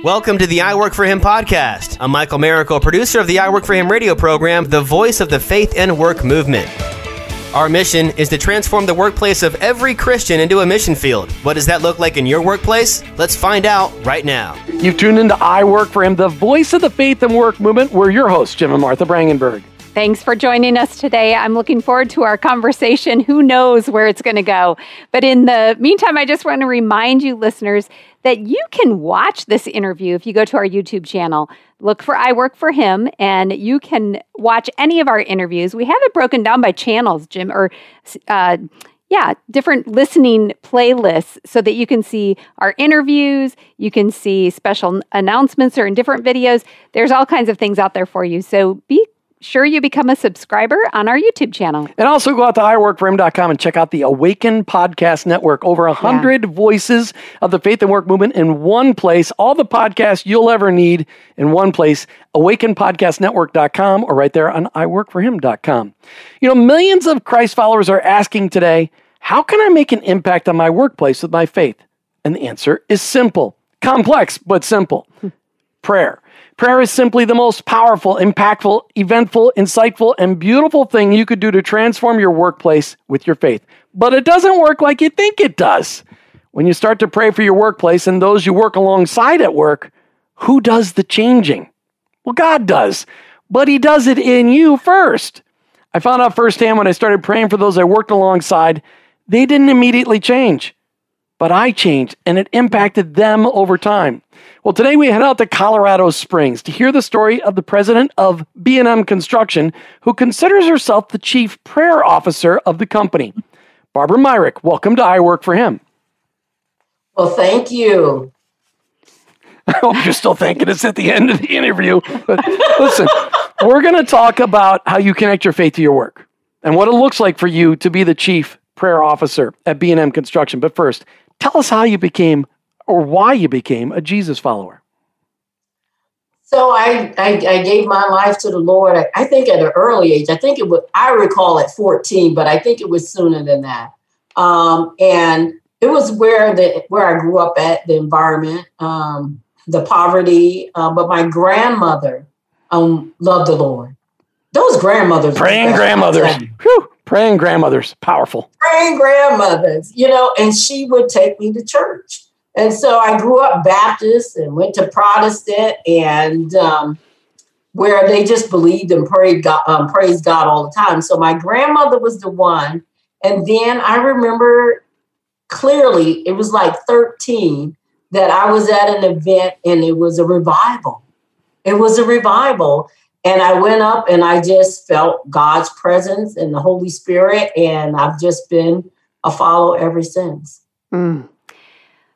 Welcome to the I Work For Him podcast. I'm Michael Myrick, producer of the I Work For Him radio program, the voice of the faith and work movement. Our mission is to transform the workplace of every Christian into a mission field. What does that look like in your workplace? Let's find out right now. You've tuned into I Work For Him, the voice of the faith and work movement. We're your hosts, Jim and Martha Brangenberg. Thanks for joining us today. I'm looking forward to our conversation. Who knows where it's going to go? But in the meantime, I just want to remind you listeners that you can watch this interview if you go to our YouTube channel. Look for I Work For Him, and you can watch any of our interviews. We have it broken down by channels, Jim, or different listening playlists so that you can see our interviews, you can see special announcements or in different videos. There's all kinds of things out there for you. So be sure you become a subscriber on our YouTube channel. And also go out to iworkforhim.com and check out the Awaken Podcast Network. Over 100 voices of the faith and work movement in one place. All the podcasts you'll ever need in one place. awakenpodcastnetwork.com or right there on iworkforhim.com. You know, millions of Christ followers are asking today, how can I make an impact on my workplace with my faith? And the answer is simple. Complex, but simple. Prayer. Prayer is simply the most powerful, impactful, eventful, insightful, and beautiful thing you could do to transform your workplace with your faith. But it doesn't work like you think it does. When you start to pray for your workplace and those you work alongside at work, who does the changing? Well, God does, but He does it in you first. I found out firsthand when I started praying for those I worked alongside, they didn't immediately change, but I changed, and it impacted them over time. Well, today we head out to Colorado Springs to hear the story of the president of B&M Construction, who considers herself the chief prayer officer of the company. Barbara Myrick, welcome to I Work For Him. Well, thank you. I hope you're still thanking us at the end of the interview. But listen, we're going to talk about how you connect your faith to your work and what it looks like for you to be the chief prayer officer at B&M Construction. But first, tell us how you became or why you became a Jesus follower. So I gave my life to the Lord, I think at an early age. I recall at 14, but I think it was sooner than that. And it was where I grew up at, the environment, the poverty. But my grandmother loved the Lord. Those grandmothers. Praying grandmothers. Whew. Praying grandmothers. Powerful. Praying grandmothers, and she would take me to church. And so I grew up Baptist and went to Protestant, and where they just believed and praised God all the time. So my grandmother was the one. And then I remember clearly, it was like 13, that I was at an event and it was a revival. It was a revival. And I went up and I just felt God's presence and the Holy Spirit. And I've just been a follower ever since. Mm.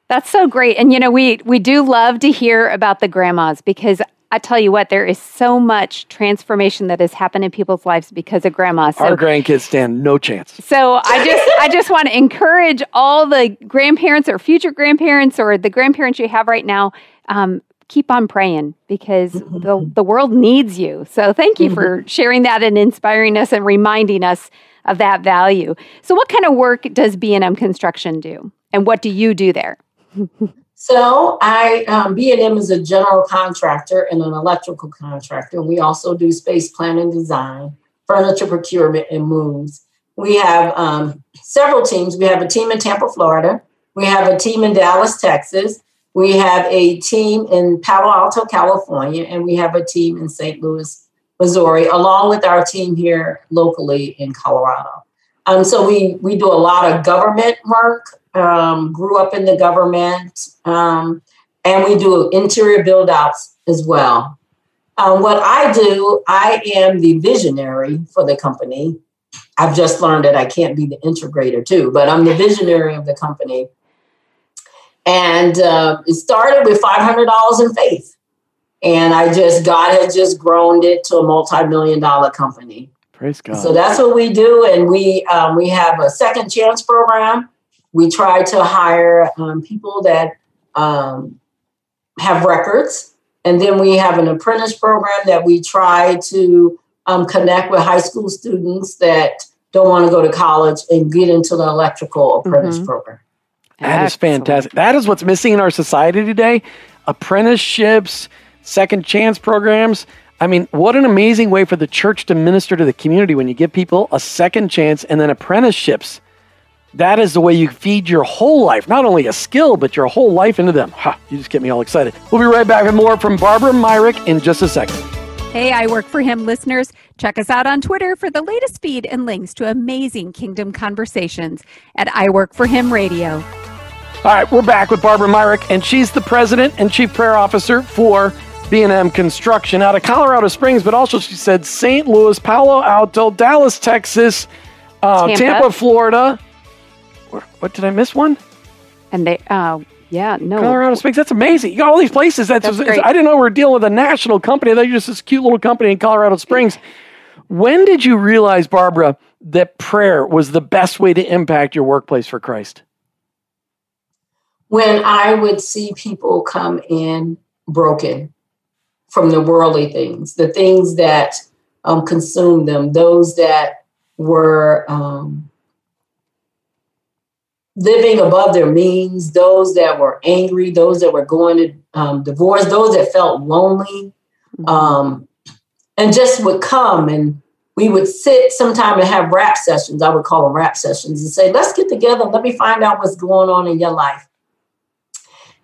That's so great. And, we do love to hear about the grandmas because I tell you what, there is so much transformation that has happened in people's lives because of grandmas. So, our grandkids stand no chance. So I just want to encourage all the grandparents or future grandparents or the grandparents you have right now, keep on praying because the world needs you. So thank you for sharing that and inspiring us and reminding us of that value. So what kind of work does B&M Construction do? And what do you do there? So B&M is a general contractor and an electrical contractor. We also do space planning, design, furniture procurement, and moves. We have several teams. We have a team in Tampa, Florida. We have a team in Dallas, Texas. We have a team in Palo Alto, California, and we have a team in St. Louis, Missouri, along with our team here locally in Colorado. So we do a lot of government work. Grew up in the government, and we do interior build-outs as well. What I do, I am the visionary for the company. I've just learned that I can't be the integrator too, but I'm the visionary of the company. And it started with $500 in faith. And God had just grown it to a multi-million-dollar company. Praise God. So that's what we do. And we have a second chance program. We try to hire people that have records. And then we have an apprentice program that we try to connect with high school students that don't want to go to college and get into the electrical apprentice program. That is fantastic. That is what's missing in our society today. apprenticeships, second chance programs. I mean, what an amazing way for the church to minister to the community when you give people a second chance and then apprenticeships. That is the way you feed your whole life, not only a skill, but your whole life into them. You just get me all excited. We'll be right back with more from Barbara Myrick in just a second. Hey, I Work for Him listeners. Check us out on Twitter for the latest feed and links to amazing kingdom conversations at I Work for Him Radio. All right, we're back with Barbara Myrick, and she's the president and chief prayer officer for B&M Construction out of Colorado Springs, but also she said St. Louis, Palo Alto, Dallas, Texas, Tampa, Florida. What did I miss one? And they, Colorado Springs. That's amazing. You got all these places. That's great. I didn't know we were dealing with a national company. They're just this cute little company in Colorado Springs. When did you realize, Barbara, that prayer was the best way to impact your workplace for Christ? When I would see people come in broken from the worldly things, the things that consumed them, those that were living above their means, those that were angry, those that were going to divorce, those that felt lonely, and just would come, and we would sit sometime and have rap sessions. I would call them rap sessions, and say, let's get together. Let me find out what's going on in your life.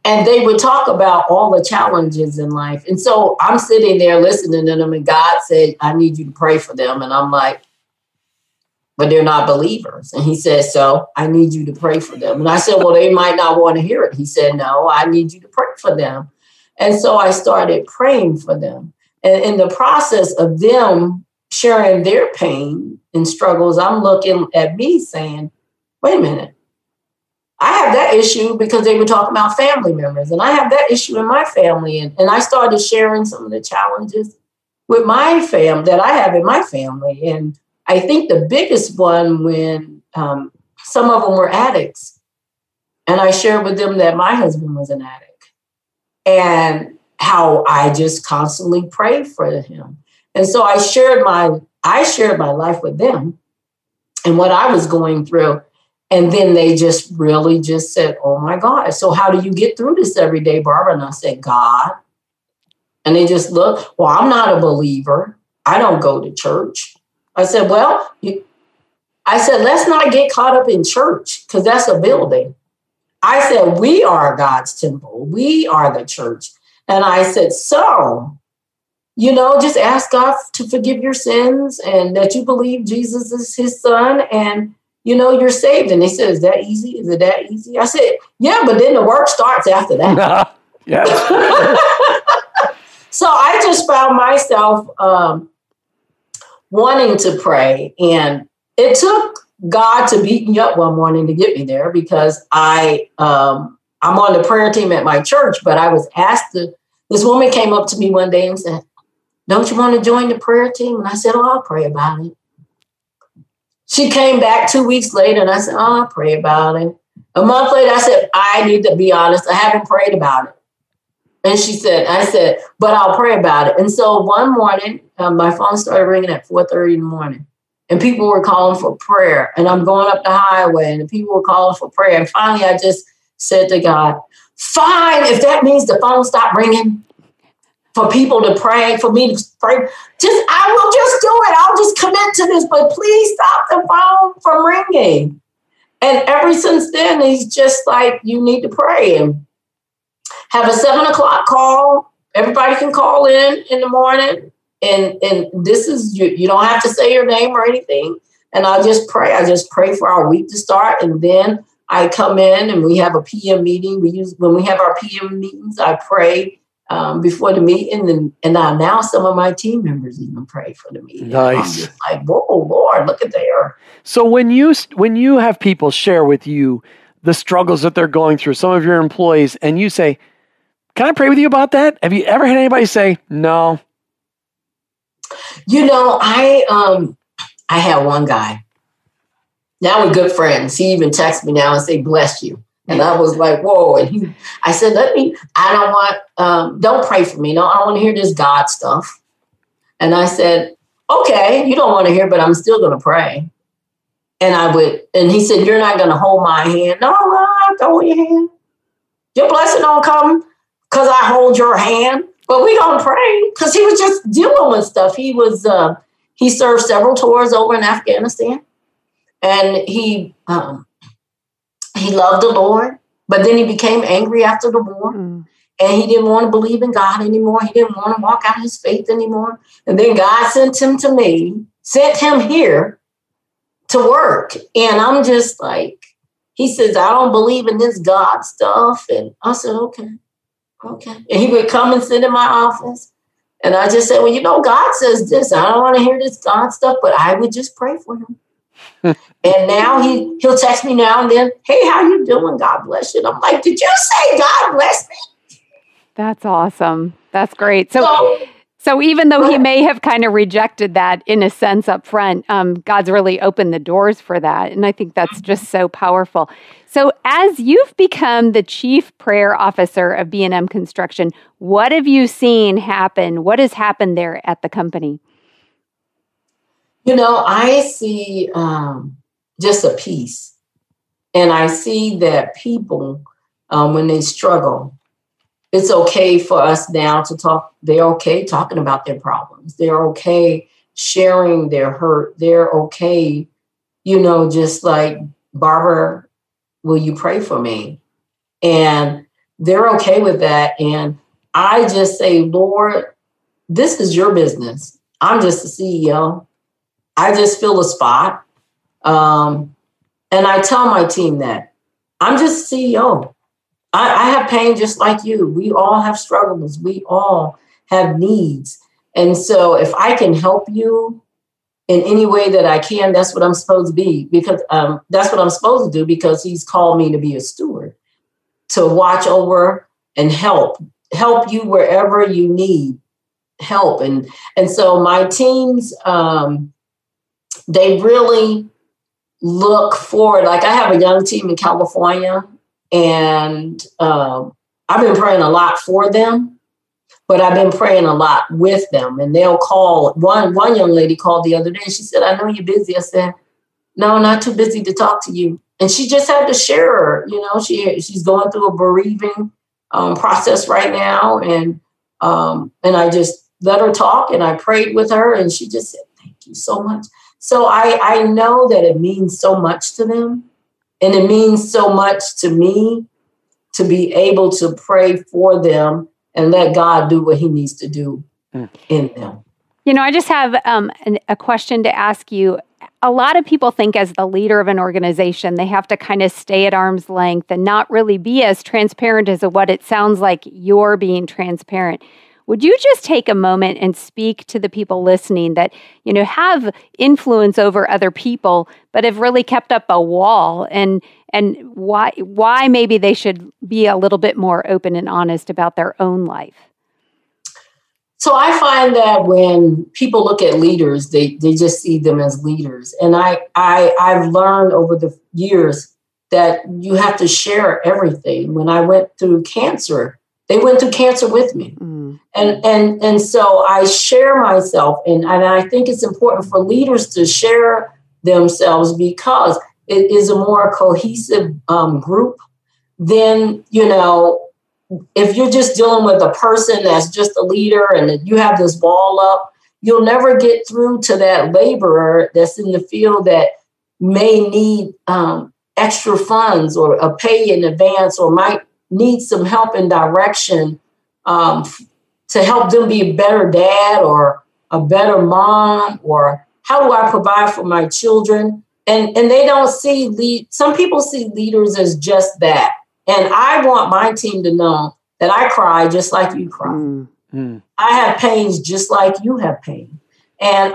And they would talk about all the challenges in life. And so I'm sitting there listening to them, and God said, I need you to pray for them. And I'm like, but they're not believers. And he said, so I need you to pray for them. And I said, well, they might not want to hear it. He said, no, I need you to pray for them. And so I started praying for them. And in the process of them sharing their pain and struggles, I'm looking at me saying, wait a minute. I have that issue because they were talking about family members, and I have that issue in my family. And I started sharing some of the challenges with my family that I have in my family. And I think the biggest one when some of them were addicts, and I shared with them that my husband was an addict and how I just constantly prayed for him. And so I shared my life with them and what I was going through. And then they just really just said, oh my God, so how do you get through this every day, Barbara? And I said, God. And they just looked, well, I'm not a believer. I don't go to church. I said, let's not get caught up in church because that's a building. I said, we are God's temple. We are the church. And I said, so, just ask God to forgive your sins and that you believe Jesus is his son and you're saved. And they said, is that easy? Is it that easy? I said, yeah, but then the work starts after that. Yeah. So I just found myself wanting to pray. And it took God to beat me up one morning to get me there because I'm on the prayer team at my church, but I was asked this woman came up to me one day and said, don't you want to join the prayer team? And I said, oh, I'll pray about it. She came back 2 weeks later and I said, oh, I'll pray about it. A month later, I said, I need to be honest. I haven't prayed about it. And I said, but I'll pray about it. And so one morning, my phone started ringing at 4:30 in the morning and people were calling for prayer. And I'm going up the highway and the people were calling for prayer. And finally, I just said to God, fine, if that means the phone stopped ringing for people to pray, for me to pray, I will just do it. I'll just commit to this, but please stop the phone from ringing. And ever since then, he's just like, you need to pray and have a 7:00 call. Everybody can call in the morning. And this is, you don't have to say your name or anything. And I'll just pray. I just pray for our week to start. And then I come in and we have a PM meeting. When we have our PM meetings, I pray before the meeting, and now some of my team members even pray for the meeting. Nice. I'm just like, whoa, Lord, look at there. So when you have people share with you the struggles that they're going through, some of your employees, and you say, can I pray with you about that? Have you ever had anybody say no? I had one guy. Now we're good friends. He even texts me now and say, bless you. And I was like, whoa. And I said, don't pray for me. No, I don't want to hear this God stuff. And I said, okay, you don't want to hear, but I'm still going to pray. And he said, you're not going to hold my hand. No, I don't have to hold your hand. Your blessing don't come because I hold your hand, but we gonna pray. Because he was just dealing with stuff. He was he served several tours over in Afghanistan, and he loved the Lord, but then he became angry after the war. And he didn't want to believe in God anymore. He didn't want to walk out his faith anymore. And then God sent him to me, sent him here to work. And I'm just like, he says, I don't believe in this God stuff. And I said, okay. And he would come and sit in my office. And I just said, well, you know, God says this. I don't want to hear this God stuff, but I would just pray for him. And now he'll text me now and then, hey, how you doing? God bless you. And I'm like, did you say God bless me? That's awesome. That's great. So even though he may have kind of rejected that in a sense up front, God's really opened the doors for that. And I think that's just so powerful. So as you've become the chief prayer officer of B&M Construction, what have you seen happen? What has happened there at the company? You know, I see just a peace. And I see that people, when they struggle, it's okay for us now to talk. They're okay talking about their problems. They're okay sharing their hurt. They're okay, you know, just like, Barbara, will you pray for me? And they're okay with that. And I just say, Lord, this is your business. I'm just the CEO. I just fill a spot. And I tell my team that I'm just CEO. I have pain just like you. We all have struggles. We all have needs. And so if I can help you in any way that I can, that's what I'm supposed to be, because that's what I'm supposed to do, because he's called me to be a steward, to watch over and help you wherever you need help. And so my teams, they really look forward. Like, I have a young team in California, and I've been praying a lot for them, but I've been praying a lot with them. And they'll call. One young lady called the other day, and she said, I know you're busy. I said, no, not too busy to talk to you. And she just had to share, you know, she's going through a bereaving process right now. And I just let her talk, and I prayed with her, and she just said, thank you so much. So I know that it means so much to them. And it means so much to me to be able to pray for them and let God do what he needs to do in them. You know, I just have a question to ask you. A lot of people think as the leader of an organization, they have to kind of stay at arm's length and not really be as transparent as what it sounds like you're being transparent. Would you just take a moment and speak to the people listening that, you know, have influence over other people, but have really kept up a wall, and why maybe they should be a little bit more open and honest about their own life? So I find that when people look at leaders, they just see them as leaders. And I've learned over the years that you have to share everything. When I went through cancer, they went through cancer with me. And so I share myself. And I think it's important for leaders to share themselves, because it is a more cohesive group than, you know, if you're just dealing with a person that's just a leader and you have this wall up, you'll never get through to that laborer that's in the field that may need extra funds or a pay in advance, or might need some help and direction to help them be a better dad or a better mom, or how do I provide for my children? And they don't see some people see leaders as just that. And I want my team to know that I cry just like you cry. I have pains just like you have pain. And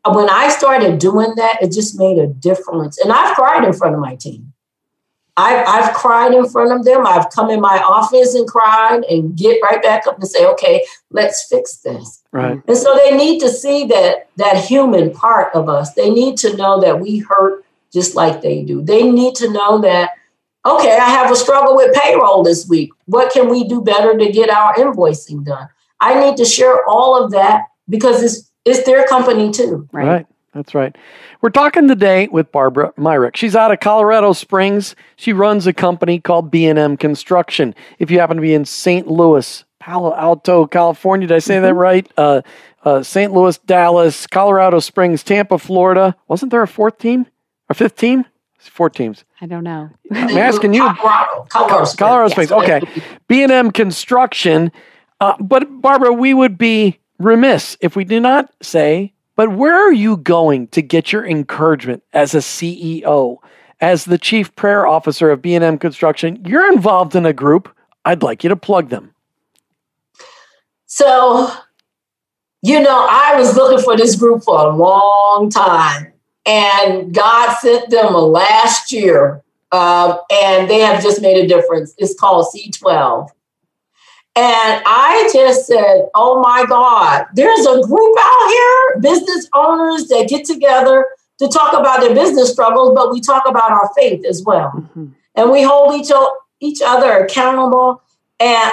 when I started doing that, it just made a difference. And I've cried in front of my team. I've cried in front of them. I've come in my office and cried and get right back up and say, okay, let's fix this. Right. And so they need to see that human part of us. They need to know that we hurt just like they do. They need to know that, okay, I have a struggle with payroll this week. What can we do better to get our invoicing done? I need to share all of that, because it's their company too. Right. That's right. We're talking today with Barbara Myrick. She's out of Colorado Springs. She runs a company called B&M Construction. If you happen to be in St. Louis, Palo Alto, California, did I say that right? St. Louis, Dallas, Colorado Springs, Tampa, Florida. Wasn't there a fourth team? Or fifth team? It's 4 teams. I don't know. I'm asking you. Colorado Springs. Okay. B&M Construction. But Barbara, we would be remiss if we did not say, but where are you going to get your encouragement as a CEO, as the Chief Prayer Officer of B&M Construction? You're involved in a group. I'd like you to plug them. So, I was looking for this group for a long time, and God sent them last year, and they have just made a difference. It's called C12. And I just said, oh my God, there's a group out here, business owners that get together to talk about their business struggles, but we talk about our faith as well. Mm-hmm. And we hold each other accountable. And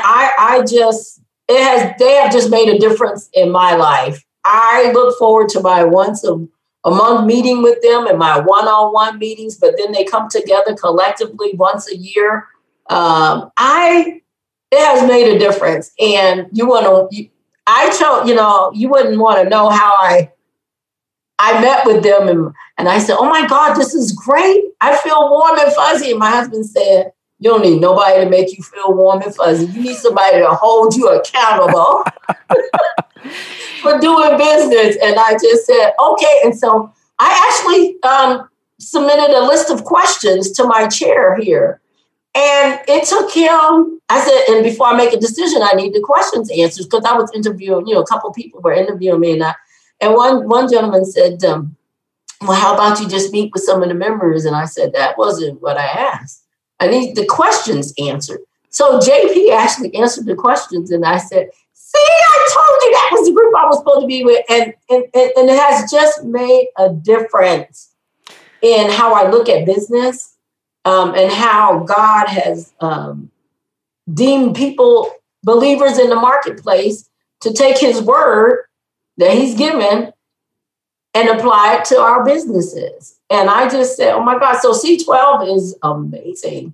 they have just made a difference in my life. I look forward to my once a month meeting with them and my one-on-one meetings, but then they come together collectively once a year. It has made a difference. And you wouldn't want to know how I met with them. And I said, oh my God, this is great. I feel warm and fuzzy. And my husband said, you don't need nobody to make you feel warm and fuzzy. You need somebody to hold you accountable for doing business. And I just said, okay. And so I actually submitted a list of questions to my chair here. And it took him, I said, and before I make a decision, I need the questions answered, because I was interviewing, a couple of people were interviewing me. And one gentleman said, well, how about you just meet with some of the members? And I said, that wasn't what I asked. I need the questions answered. So JP actually answered the questions. And I said, see, I told you that was the group I was supposed to be with. And it has just made a difference in how I look at business. And how God has deemed people, believers in the marketplace, to take his word that he's given and apply it to our businesses. And I just said, oh my God, so C12 is amazing.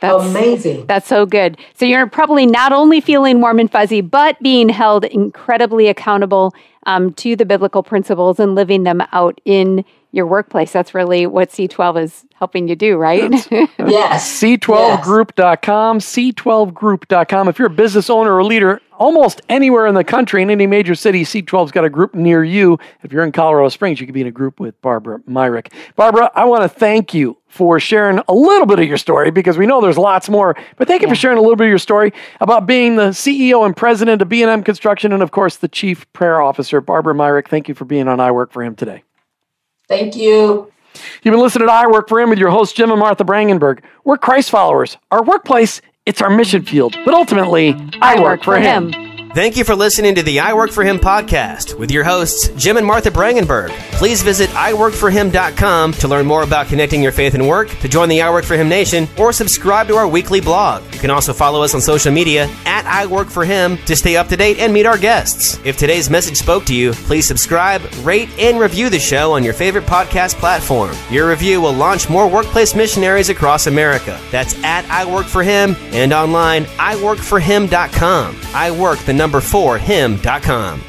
Amazing. That's so good. So you're probably not only feeling warm and fuzzy, but being held incredibly accountable to the biblical principles and living them out in your workplace. That's really what C12 is helping you do, right? Yes. C12group.com, C12group.com. If you're a business owner or leader almost anywhere in the country, in any major city, C12's got a group near you. If you're in Colorado Springs, you could be in a group with Barbara Myrick. Barbara, I want to thank you for sharing a little bit of your story, because we know there's lots more, but thank you for sharing a little bit of your story about being the CEO and president of B&M Construction and, of course, the Chief Prayer Officer. Barbara Myrick, thank you for being on I Work For Him today. Thank you. You've been listening to I Work For Him with your hosts, Jim and Martha Brangenberg. We're Christ followers. Our workplace, it's our mission field, but ultimately, I work for Him. Thank you for listening to the I Work For Him podcast with your hosts, Jim and Martha Brangenberg. Please visit iworkforhim.com to learn more about connecting your faith and work, to join the I Work For Him Nation, or subscribe to our weekly blog. You can also follow us on social media at I Work For Him to stay up to date and meet our guests. If today's message spoke to you, please subscribe, rate, and review the show on your favorite podcast platform. Your review will launch more workplace missionaries across America. That's at I Work For Him and online, iworkforhim.com. I work the number 4him.com.